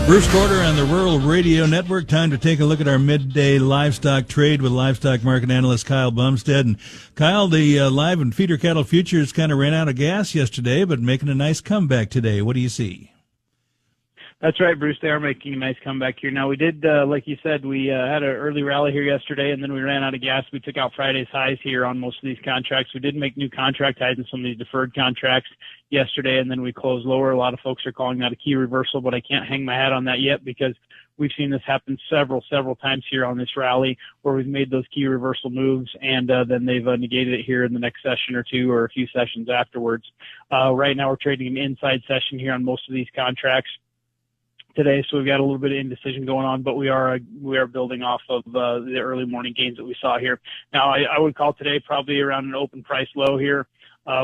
First quarter on the Rural Radio Network. Time to take a look at our midday livestock trade with livestock market analyst Kyle Bumsted. And Kyle, the live and feeder cattle futures kind of ran out of gas yesterday, but making a nice comeback today. What do you see? That's right, Bruce. They are making a nice comeback here. Now, we did, like you said, we had an early rally here yesterday, and then we ran out of gas. We took out Friday's highs here on most of these contracts. We did make new contract highs in some of these deferred contracts yesterday, and then we closed lower. A lot of folks are calling that a key reversal, but I can't hang my hat on that yet because we've seen this happen several times here on this rally where we've made those key reversal moves, and then they've negated it here in the next session or two or a few sessions afterwards. Right now, we're trading an inside session here on most of these contracts today, so we've got a little bit of indecision going on, but we are building off of the early morning gains that we saw here. Now, I would call today probably around an open price low here.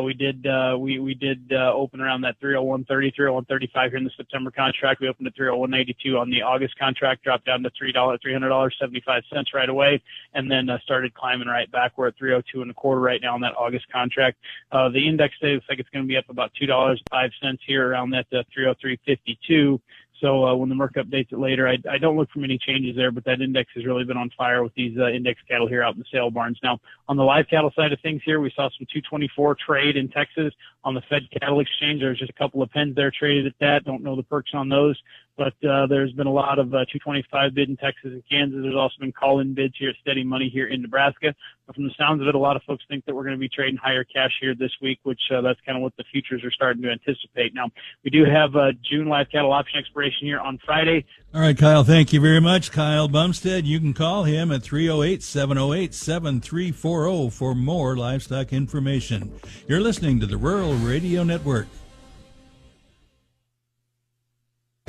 We did open around that 301.30, 301.35 here in the September contract. We opened at 301.82 on the August contract, dropped down to $300.75 right away, and then started climbing right back. We're at 302.25 right now on that August contract. The index today looks like it's going to be up about $2.05 here around that 303.52. So when the Merc updates it later, I don't look for many changes there, but that index has really been on fire with these index cattle here out in the sale barns. Now, on the live cattle side of things here, we saw some 224 trade in Texas on the Fed Cattle Exchange. There's just a couple of pens there traded at that. Don't know the perks on those, but there's been a lot of 225 bid in Texas and Kansas. There's also been call-in bids here at Steady Money here in Nebraska. But from the sounds of it, a lot of folks think that we're going to be trading higher cash here this week, which that's kind of what the futures are starting to anticipate. Now, we do have June live cattle option expiration here on Friday. All right, Kyle, thank you very much. Kyle Bumsted, you can call him at 308-708-7340 for more livestock information. You're listening to the Rural Radio Network.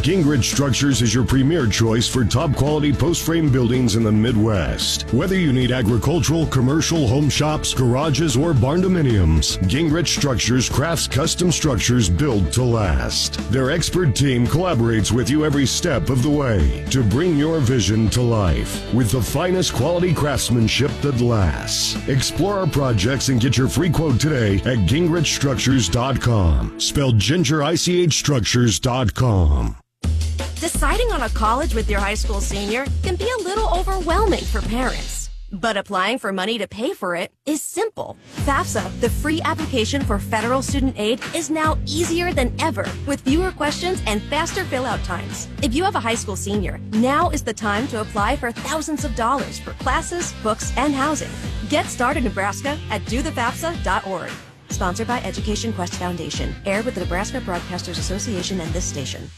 Gingrich Structures is your premier choice for top-quality post-frame buildings in the Midwest. Whether you need agricultural, commercial, home shops, garages, or barn-dominiums, Gingrich Structures crafts custom structures built to last. Their expert team collaborates with you every step of the way to bring your vision to life with the finest quality craftsmanship that lasts. Explore our projects and get your free quote today at gingrichstructures.com. Spelled gingerichstructures.com. Deciding on a college with your high school senior can be a little overwhelming for parents. But applying for money to pay for it is simple. FAFSA, the free application for federal student aid, is now easier than ever with fewer questions and faster fill-out times. If you have a high school senior, now is the time to apply for thousands of dollars for classes, books, and housing. Get started, Nebraska, at dothefafsa.org. Sponsored by Education Quest Foundation. Aired with the Nebraska Broadcasters Association and this station.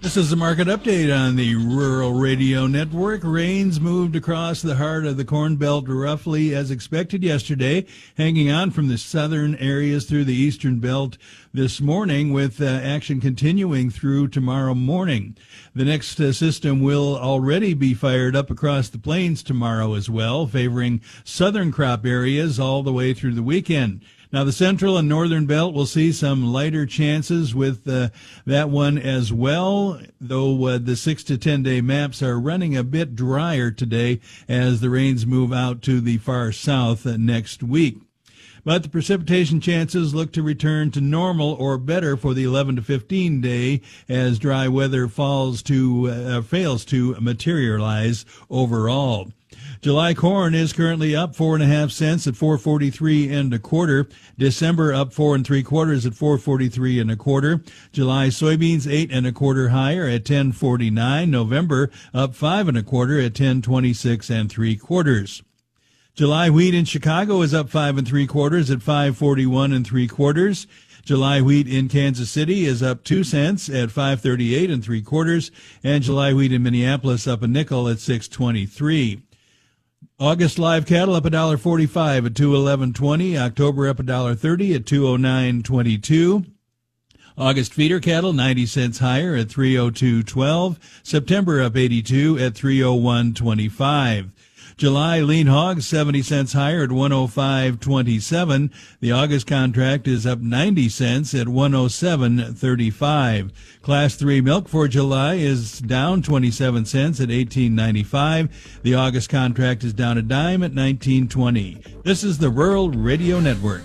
This is the market update on the Rural Radio Network. Rains moved across the heart of the Corn Belt roughly as expected yesterday, hanging on from the southern areas through the eastern belt this morning, with action continuing through tomorrow morning. The next system will already be fired up across the plains tomorrow as well, favoring southern crop areas all the way through the weekend. Now, the central and northern belt will see some lighter chances with that one as well, though the 6 to 10 day maps are running a bit drier today as the rains move out to the far south next week. But the precipitation chances look to return to normal or better for the 11 to 15 day as dry weather fails to materialize overall. July corn is currently up 4.5 cents at 4.43 1/4. December up 4 3/4 at 4.43 1/4. July soybeans 8 1/4 higher at 10.49. November up 5 1/4 at 10.26 3/4. July wheat in Chicago is up 5 3/4 at 5.41 3/4. July wheat in Kansas City is up 2 cents at 5.38 3/4, and July wheat in Minneapolis up a nickel at 6.23. August live cattle up $1.45 at 211.20. October up $1.30 at 209.22. August feeder cattle 90 cents higher at 302.12. September up 82 at 301.25. July lean hogs 70 cents higher at 105.27. The August contract is up 90 cents at 107.35. Class 3 milk for July is down 27 cents at 18.95. The August contract is down a dime at 19.20. This is the Rural Radio Network.